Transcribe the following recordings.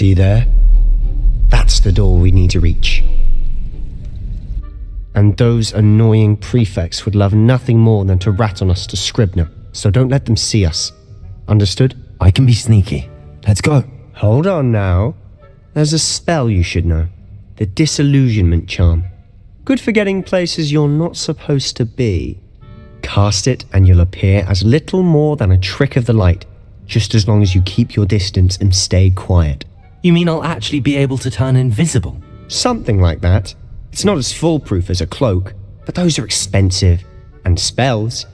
See there? That's the door we need to reach. And those annoying prefects would love nothing more than to rat on us to Scribner, so don't let them see us. Understood? I can be sneaky. Let's go. Hold on now. There's a spell you should know. The Disillusionment Charm. Good for getting places you're not supposed to be. Cast it and you'll appear as little more than a trick of the light, just as long as you keep your distance and stay quiet. You mean I'll actually be able to turn invisible? Something like that. It's not as foolproof as a cloak, but those are expensive. And spells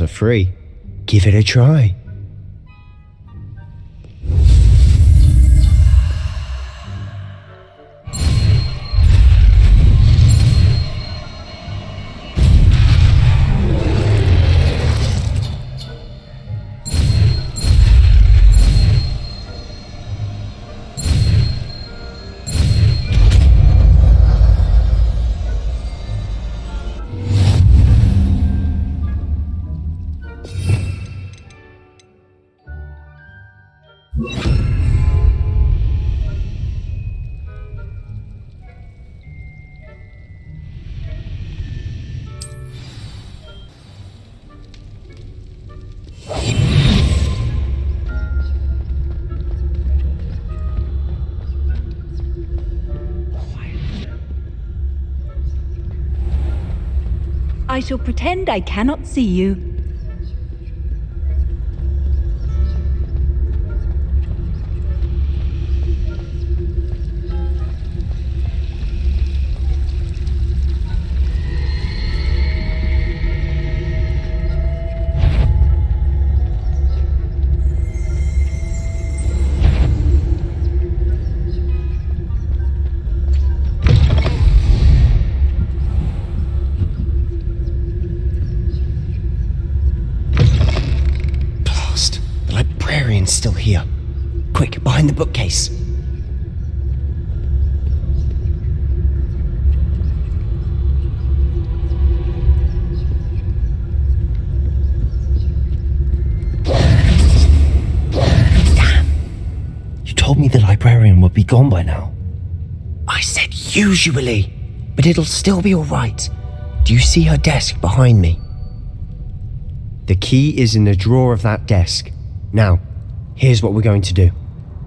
are free. Give it a try. I shall pretend I cannot see you. Still here. Quick, behind the bookcase. Damn! You told me the librarian would be gone by now. I said usually, but it'll still be alright. Do you see her desk behind me? The key is in the drawer of that desk. Now, here's what we're going to do.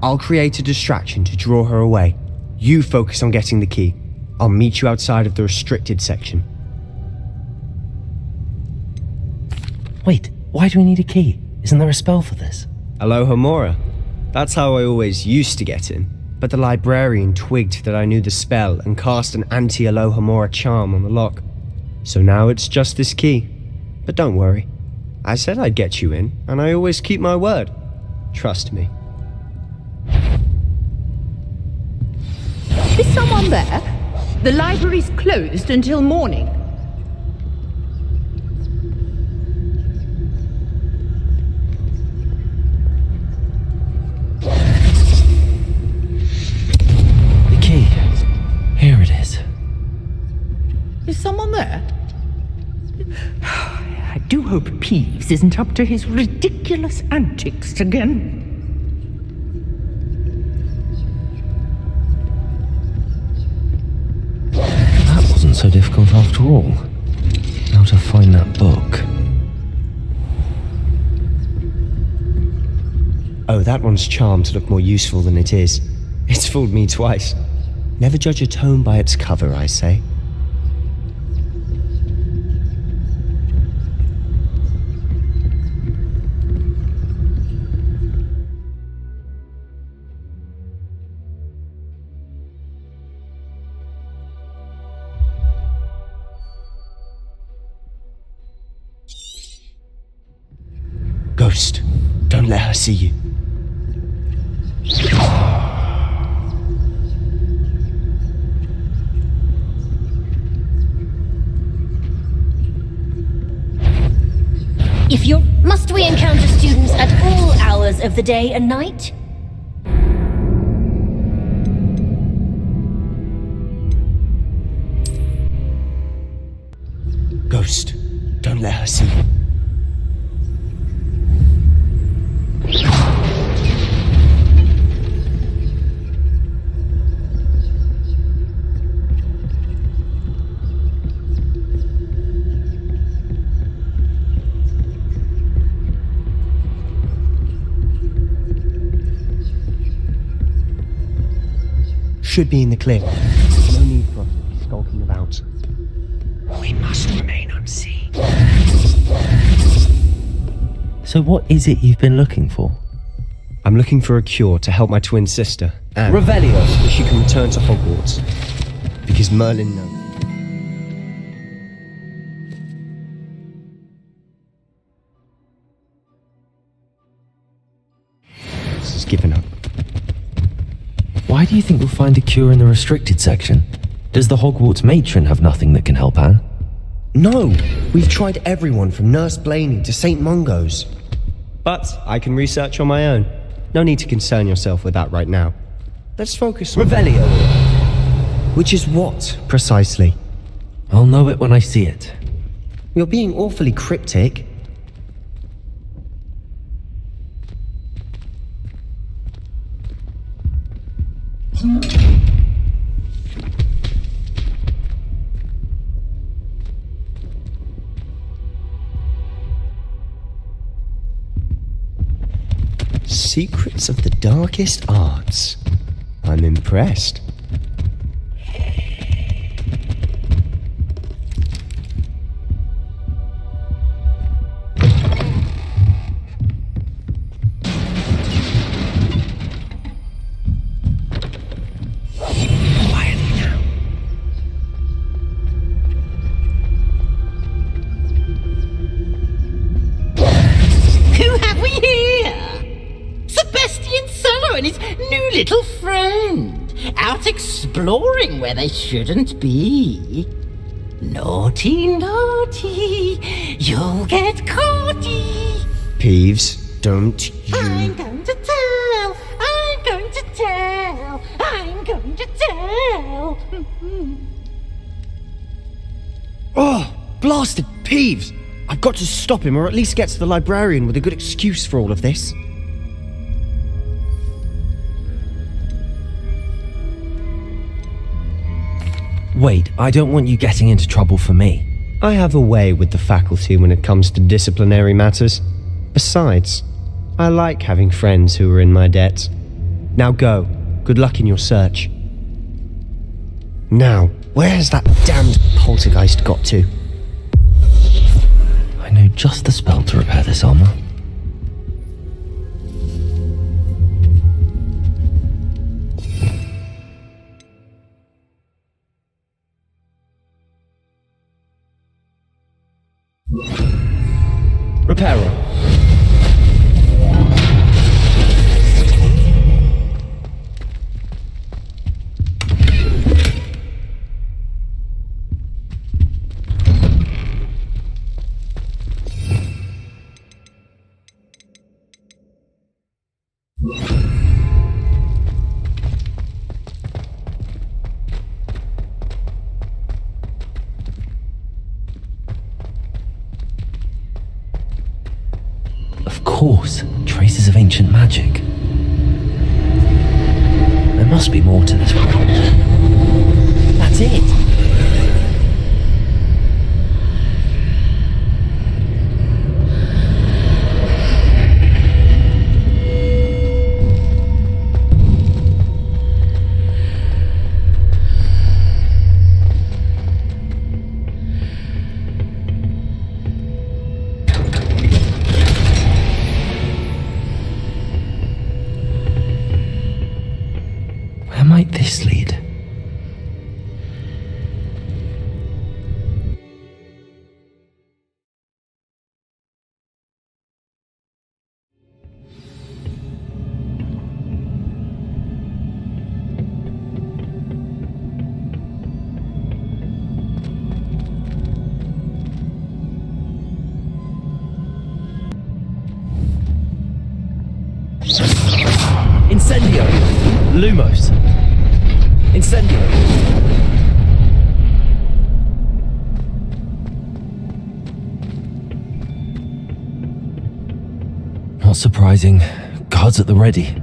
I'll create a distraction to draw her away. You focus on getting the key. I'll meet you outside of the restricted section. Wait, why do we need a key? Isn't there a spell for this? Alohomora. That's how I always used to get in. But the librarian twigged that I knew the spell and cast an anti-Alohomora charm on the lock. So now it's just this key. But don't worry. I said I'd get you in, and I always keep my word. Trust me. Is someone there? The library's closed until morning. The key. Here it is. Is someone there? I do hope Peeves isn't up to his ridiculous antics again. That wasn't so difficult after all. How to find that book. Oh, that one's charmed to look more useful than it is. It's fooled me twice. Never judge a tome by its cover, I say. Ghost, don't let her see you. Must we encounter students at all hours of the day and night? Ghost, don't let her see you. should be in the clear. No need for us to be skulking about. We must remain unseen. So what is it you've been looking for? I'm looking for a cure to help my twin sister, Anne. Revelio! So she can return to Hogwarts. Because Merlin knows. Has given up. Why do you think you'll find a cure in the restricted section? Does the Hogwarts matron have nothing that can help Anne? No! We've tried everyone from Nurse Blaney to St. Mungo's. But I can research on my own. No need to concern yourself with that right now. Let's focus on Revelio! Which is what, precisely? I'll know it when I see it. You're being awfully cryptic. Secrets of the darkest arts. I'm impressed. Quietly now. Who have we here? Sebastian Sallow and his new little friend, out exploring where they shouldn't be. Naughty, naughty, you'll get caughty. Peeves, don't I'm you... going to tell, I'm going to tell, I'm going to tell. Oh, blasted Peeves! I've got to stop him, or at least get to the librarian with a good excuse for all of this. Wait, I don't want you getting into trouble for me. I have a way with the faculty when it comes to disciplinary matters. Besides, I like having friends who are in my debt. Now go. Good luck in your search. Now, where has that damned poltergeist got to? I know just the spell to repair this armor. Reparo. Of course, traces of ancient magic. There must be more to this world. That's it! Where might this lead? Incendio! Lumos! Incendio! Not surprising. Guards at the ready.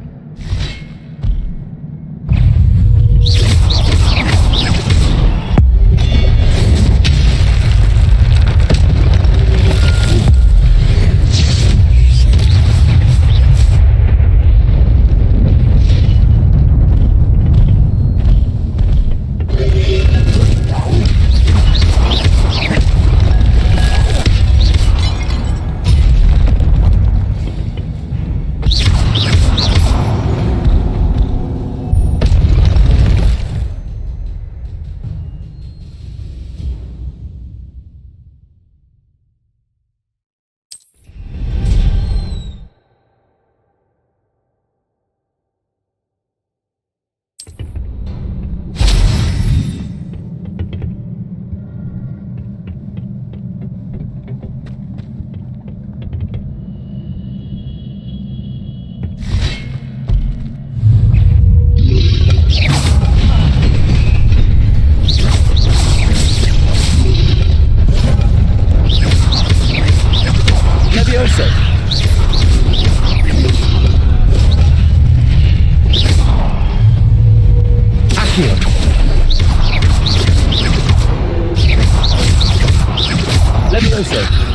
Levioso!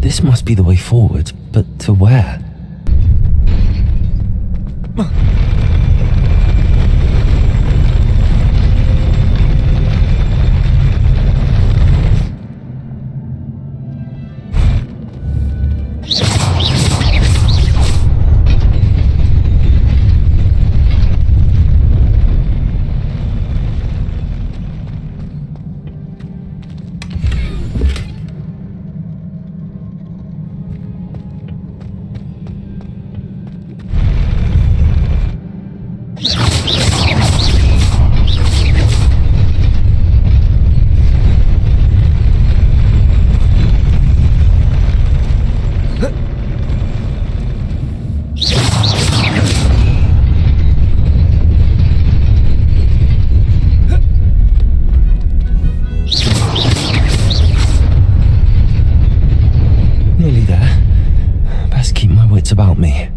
This must be the way forward, but to where? Nearly there. Best keep my wits about me.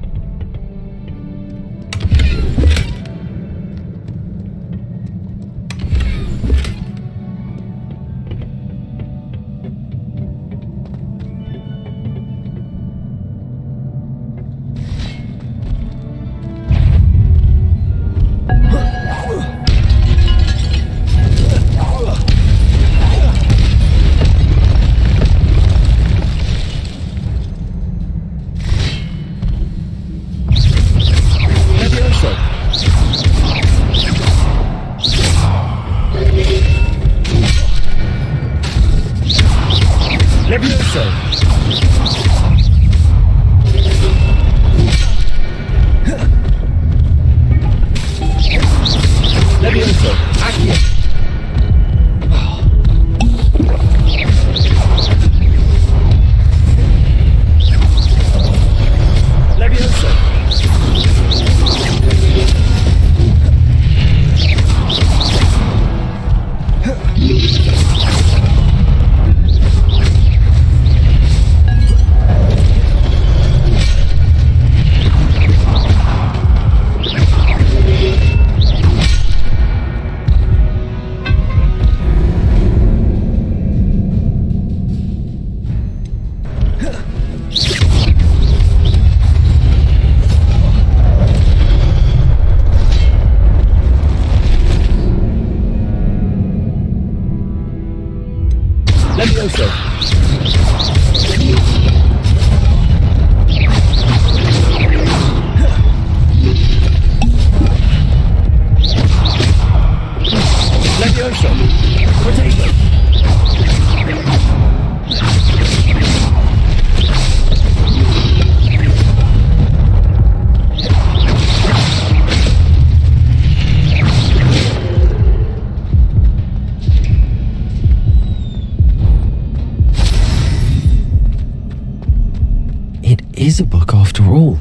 Is a book after all.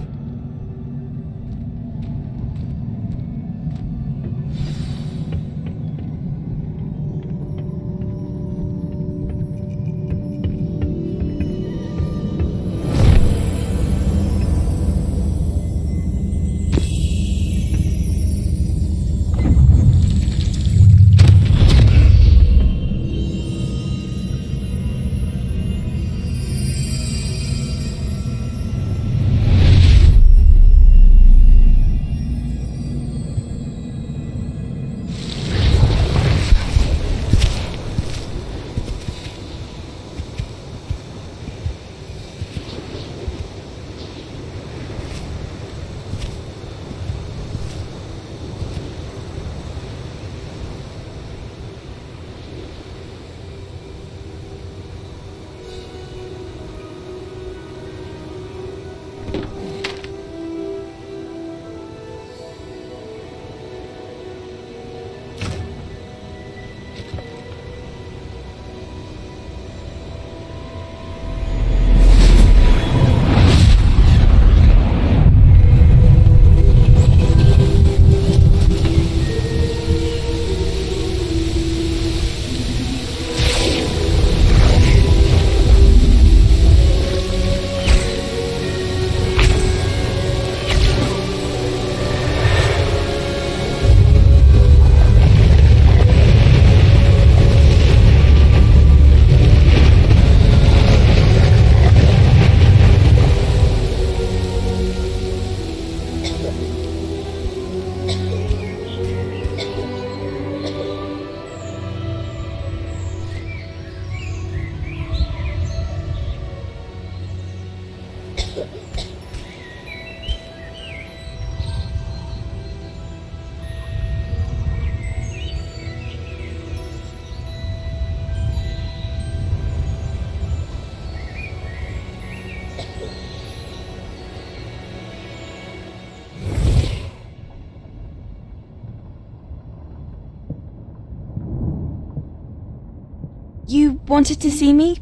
You wanted to see me?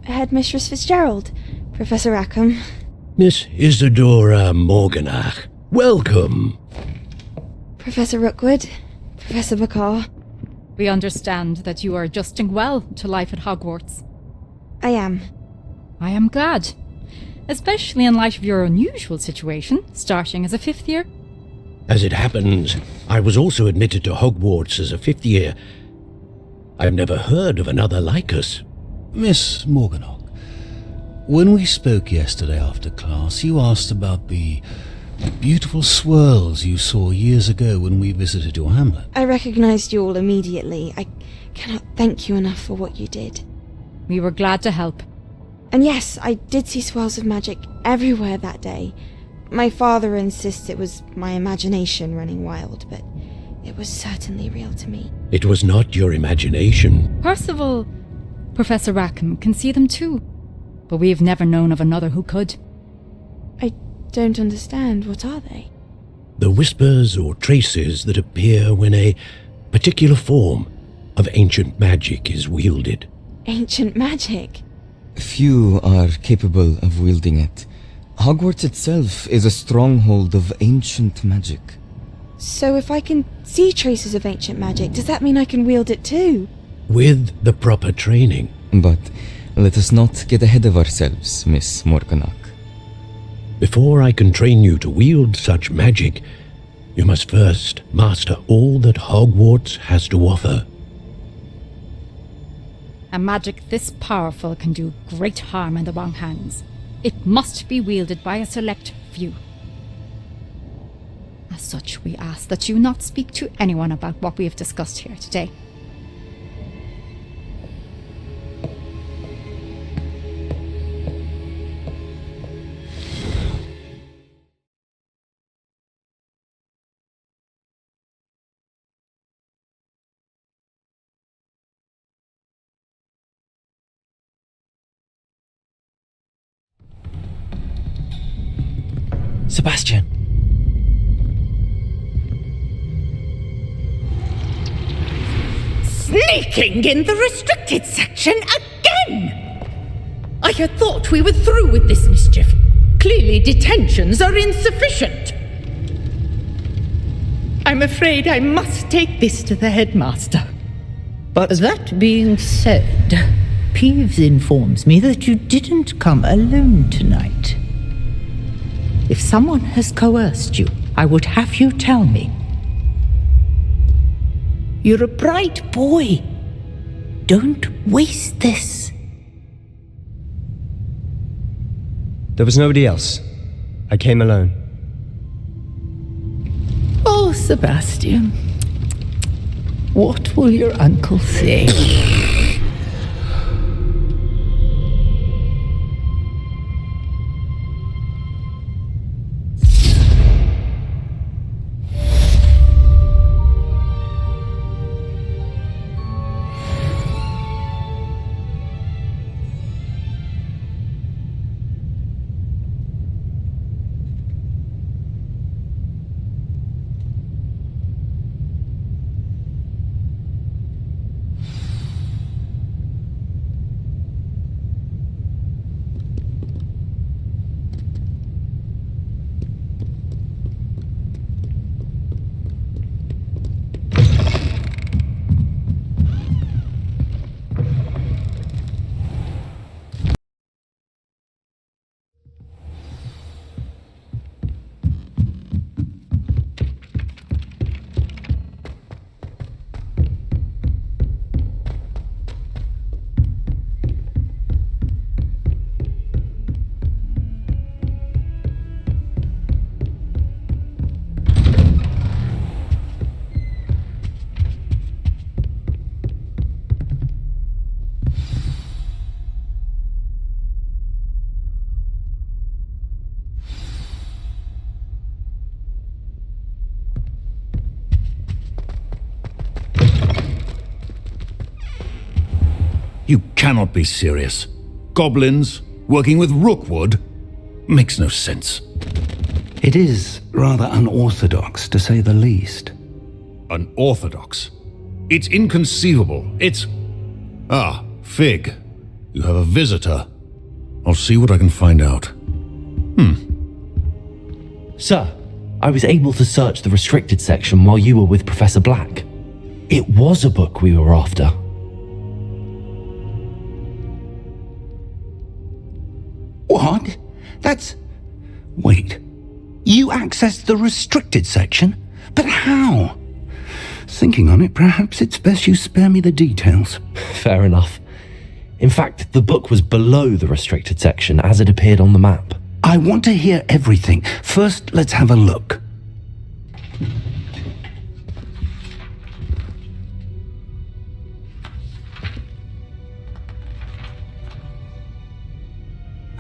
Headmistress Fitzgerald, Professor Rackham. Miss Isadora Morganach, welcome. Professor Rookwood, Professor Bakar. We understand that you are adjusting well to life at Hogwarts. I am. I am glad. Especially in light of your unusual situation, starting as a 5th year. As it happens, I was also admitted to Hogwarts as a 5th year. I've never heard of another like us. Miss Morganach, when we spoke yesterday after class, you asked about the beautiful swirls you saw years ago when we visited your hamlet. I recognized you all immediately. I cannot thank you enough for what you did. We were glad to help. And yes, I did see swirls of magic everywhere that day. My father insists it was my imagination running wild, but it was certainly real to me. It was not your imagination. Percival, Professor Rackham can see them too, but we have never known of another who could. I don't understand. What are they? The whispers or traces that appear when a particular form of ancient magic is wielded. Ancient magic? Few are capable of wielding it. Hogwarts itself is a stronghold of ancient magic. So if I can see traces of ancient magic, does that mean I can wield it too? With the proper training. But let us not get ahead of ourselves, Miss Morganach. Before I can train you to wield such magic, you must first master all that Hogwarts has to offer. A magic this powerful can do great harm in the wrong hands. It must be wielded by a select few. As such, we ask that you not speak to anyone about what we have discussed here today. Sebastian! Sneaking in the restricted section again! I had thought we were through with this mischief. Clearly detentions are insufficient. I'm afraid I must take this to the headmaster. But that being said, Peeves informs me that you didn't come alone tonight. If someone has coerced you, I would have you tell me. You're a bright boy. Don't waste this. There was nobody else. I came alone. Oh, Sebastian. What will your uncle say? You cannot be serious. Goblins working with Rookwood? Makes no sense. It is rather unorthodox, to say the least. Unorthodox? It's inconceivable. It's... Fig, you have a visitor. I'll see what I can find out. Sir, I was able to search the restricted section while you were with Professor Black. It was a book we were after. What? Wait. You accessed the restricted section? But how? Thinking on it, perhaps it's best you spare me the details. Fair enough. In fact, the book was below the restricted section as it appeared on the map. I want to hear everything. First, let's have a look.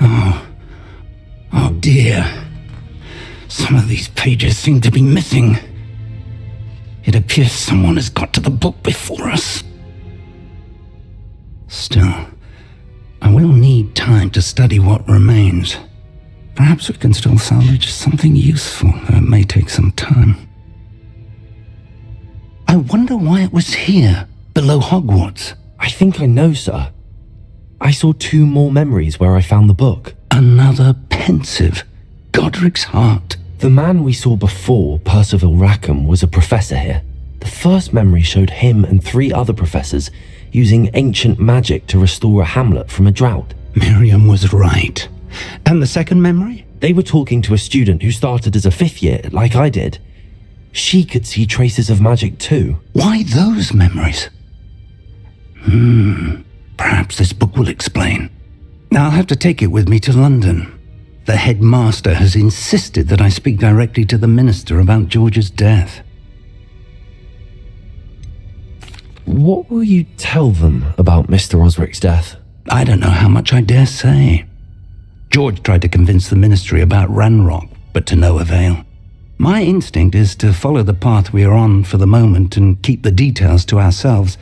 Oh dear. Some of these pages seem to be missing. It appears someone has got to the book before us. Still, I will need time to study what remains. Perhaps we can still salvage something useful, though it may take some time. I wonder why it was here, below Hogwarts. I think I know, sir. I saw 2 more memories where I found the book. Another pensive. Godric's heart. The man we saw before, Percival Rackham, was a professor here. The first memory showed him and 3 other professors using ancient magic to restore a hamlet from a drought. Miriam was right. And the second memory? They were talking to a student who started as a 5th year, like I did. She could see traces of magic too. Why those memories? Perhaps this book will explain. I'll have to take it with me to London. The headmaster has insisted that I speak directly to the minister about George's death. What will you tell them about Mr. Osric's death? I don't know how much I dare say. George tried to convince the ministry about Ranrock, but to no avail. My instinct is to follow the path we are on for the moment and keep the details to ourselves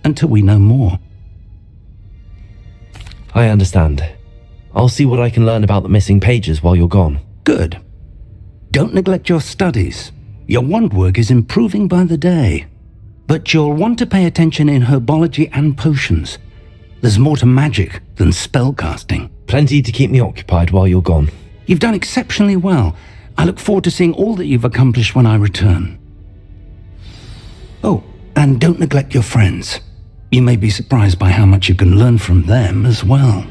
until we know more. I understand. I'll see what I can learn about the missing pages while you're gone. Good. Don't neglect your studies. Your wand work is improving by the day. But you'll want to pay attention in herbology and potions. There's more to magic than spellcasting. Plenty to keep me occupied while you're gone. You've done exceptionally well. I look forward to seeing all that you've accomplished when I return. Oh, and don't neglect your friends. You may be surprised by how much you can learn from them as well.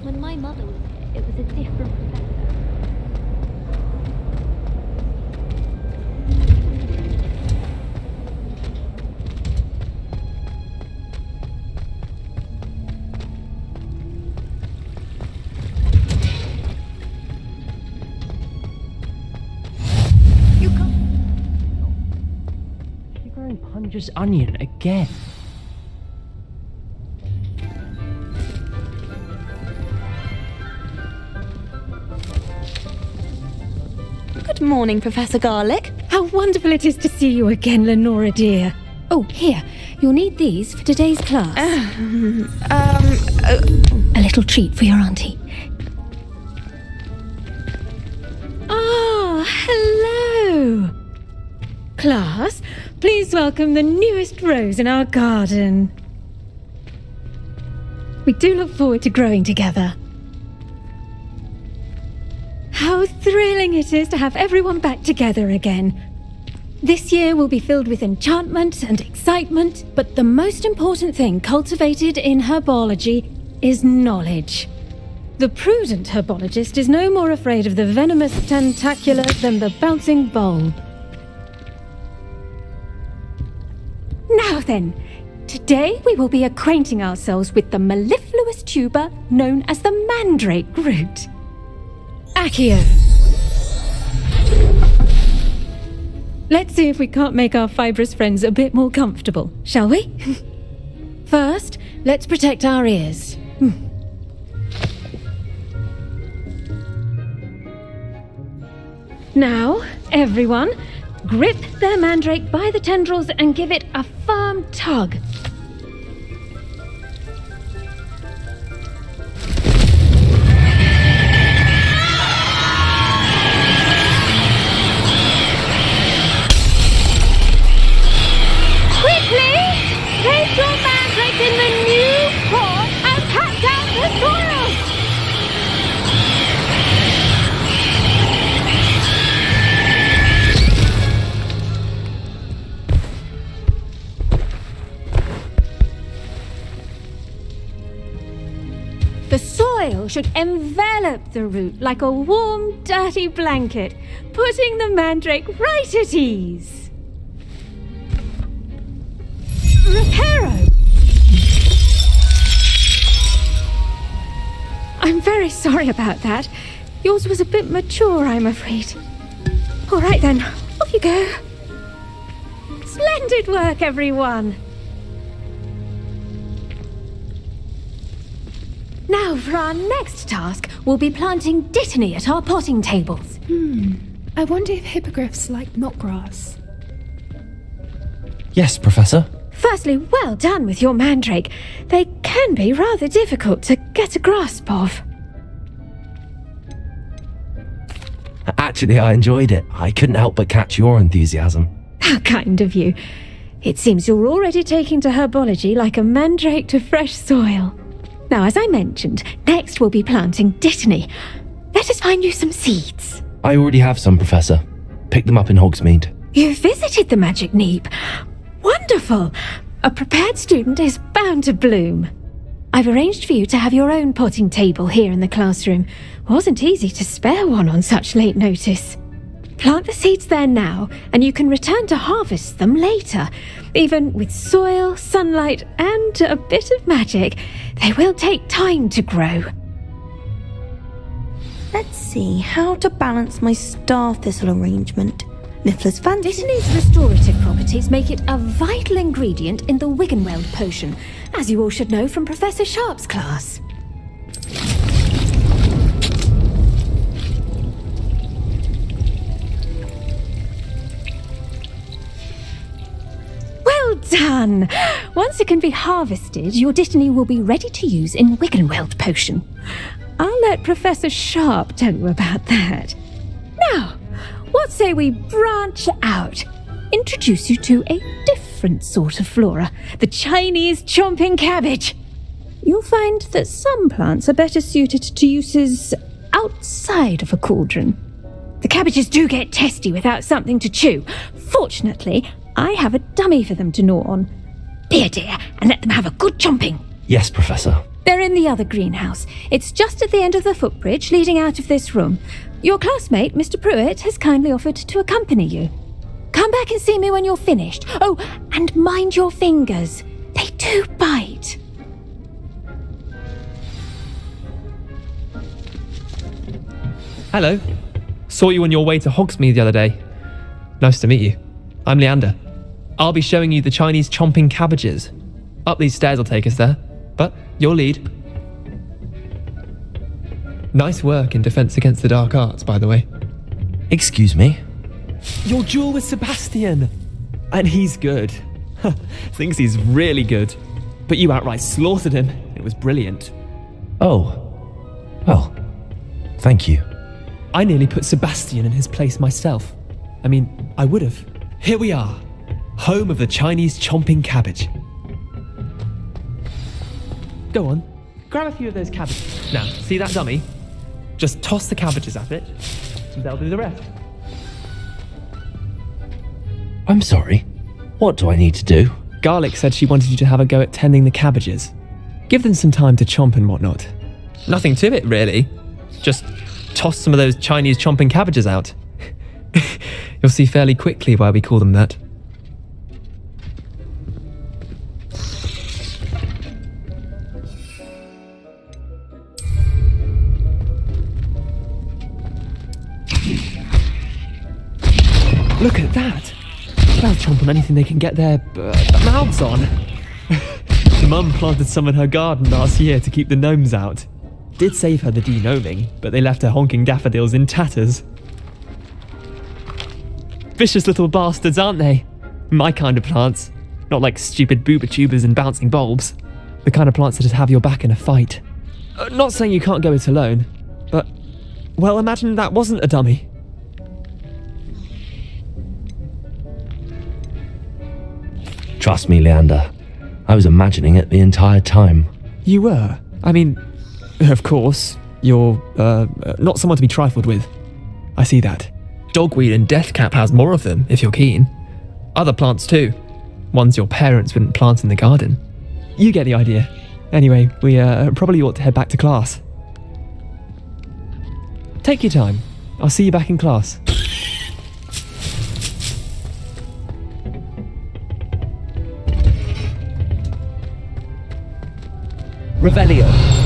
When my mother was it was a different professor. You're growing Punja's onion again. Good morning, Professor Garlick. How wonderful it is to see you again, Lenora dear. Oh, here, you'll need these for today's class. A little treat for your auntie. Ah, hello. Class, please welcome the newest rose in our garden. We do look forward to growing together. How thrilling it is to have everyone back together again. This year will be filled with enchantment and excitement, but the most important thing cultivated in herbology is knowledge. The prudent herbologist is no more afraid of the venomous tentacula than the bouncing bulb. Now then, today we will be acquainting ourselves with the mellifluous tuber known as the mandrake root. Accio. Let's see if we can't make our fibrous friends a bit more comfortable, shall we? First, let's protect our ears. Now, everyone, grip their mandrake by the tendrils and give it a firm tug. Quickly! Place your mandrake in the new pot and cut down the soil! The soil should envelop the root like a warm, dirty blanket, putting the mandrake right at ease. Reparo! I'm very sorry about that. Yours was a bit mature, I'm afraid. All right then, off you go. Splendid work, everyone! Now, for our next task, we'll be planting dittany at our potting tables. I wonder if hippogriffs like knotgrass. Yes, Professor. Firstly, well done with your mandrake. They can be rather difficult to get a grasp of. Actually, I enjoyed it. I couldn't help but catch your enthusiasm. How kind of you. It seems you're already taking to herbology like a mandrake to fresh soil. Now, as I mentioned, next we'll be planting dittany. Let us find you some seeds. I already have some, Professor. Picked them up in Hogsmeade. You visited the Magic Neep. Wonderful! A prepared student is bound to bloom. I've arranged for you to have your own potting table here in the classroom. Wasn't easy to spare one on such late notice. Plant the seeds there now, and you can return to harvest them later. Even with soil, sunlight, and a bit of magic, they will take time to grow. Let's see how to balance my star thistle arrangement. Niffler's fancy. Dittany's restorative properties make it a vital ingredient in the Wiggenweld potion, as you all should know from Professor Sharp's class. Well done! Once it can be harvested, your dittany will be ready to use in Wiggenweld potion. I'll let Professor Sharp tell you about that. Now, what say we branch out? Introduce you to a different sort of flora, the Chinese chomping cabbage. You'll find that some plants are better suited to uses outside of a cauldron. The cabbages do get testy without something to chew. Fortunately, I have a dummy for them to gnaw on. Be a dear and let them have a good chomping. Yes, Professor. They're in the other greenhouse. It's just at the end of the footbridge leading out of this room. Your classmate, Mr. Pruitt, has kindly offered to accompany you. Come back and see me when you're finished. Oh, and mind your fingers. They do bite. Hello. Saw you on your way to Hogsmeade the other day. Nice to meet you. I'm Leander. I'll be showing you the Chinese chomping cabbages. Up these stairs will take us there, but your lead. Nice work in Defense Against the Dark Arts, by the way. Excuse me? Your duel with Sebastian! And he's good. Thinks he's really good. But you outright slaughtered him. It was brilliant. Oh. Well, thank you. I nearly put Sebastian in his place myself. I mean, I would have. Here we are. Home of the Chinese chomping cabbage. Go on. Grab a few of those cabbages. Now, see that dummy? Just toss the cabbages at it, and they'll do the rest. I'm sorry. What do I need to do? Garlic said she wanted you to have a go at tending the cabbages. Give them some time to chomp and whatnot. Nothing to it, really. Just toss some of those Chinese chomping cabbages out. You'll see fairly quickly why we call them that. Look at that! They'll chomp on anything they can get their mouths on. Mum planted some in her garden last year to keep the gnomes out. Did save her the de-gnoming, but they left her honking daffodils in tatters. vicious little bastards, aren't they? My kind of plants. Not like stupid booba tubers and bouncing bulbs. The kind of plants that just have your back in a fight. Not saying you can't go it alone, but, well, imagine that wasn't a dummy. Trust me, Leander. I was imagining it the entire time. You were? I mean, of course, you're, not someone to be trifled with. I see that. Dogweed and deathcap has more of them, if you're keen. Other plants too. Ones your parents wouldn't plant in the garden. You get the idea. Anyway, we probably ought to head back to class. Take your time. I'll see you back in class. Revelio.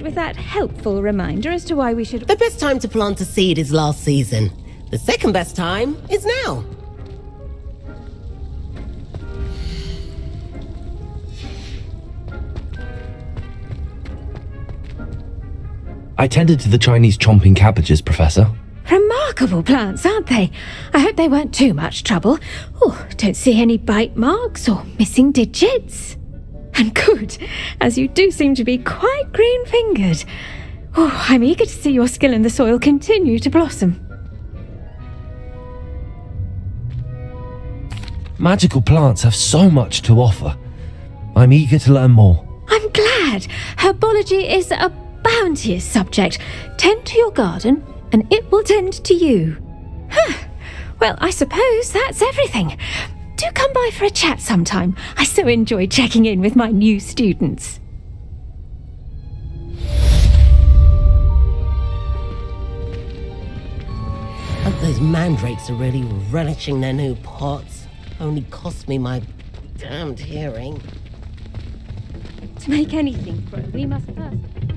With that helpful reminder as to why we should... The best time to plant a seed is last season. The second best time is now. I tended to the Chinese chomping cabbages, Professor. Remarkable plants, aren't they? I hope they weren't too much trouble. Oh, don't see any bite marks or missing digits. And good, as you do seem to be quite green-fingered. Oh, I'm eager to see your skill in the soil continue to blossom. Magical plants have so much to offer. I'm eager to learn more. I'm glad. Herbology is a bounteous subject. Tend to your garden, and it will tend to you. Well, I suppose that's everything. Do come by for a chat sometime. I so enjoy checking in with my new students. Hope those mandrakes are really relishing their new pots. Only cost me my damned hearing. To make anything grow, we must first...